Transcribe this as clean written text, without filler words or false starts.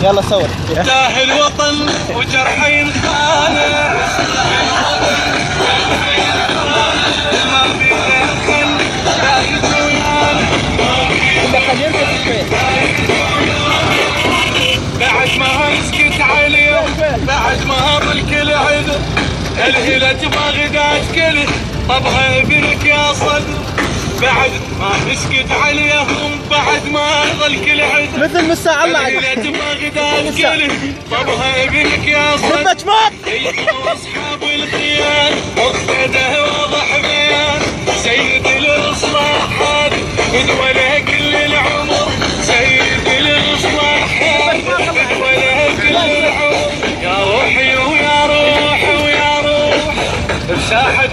يلا صور. تاه الوطن وجرحين خانه ما في خل شايف ويانا بعد ما مسكت عليه بعد ما بالكل عذر الهلة ما غدات كله طبها ابنك يا صدر بعد ما مسكت عليهم بعد ما ظل كل عذر مثل مساء الله الهلة ما غدات كله طبها ابنك يا صدر اصحاب الخيال وقته واضح بيان سيد الاصلاح هذا وله كل العمر سيد الاصلاح هذا وله كل العمر يا روحي ويا روح ويا روح بساحة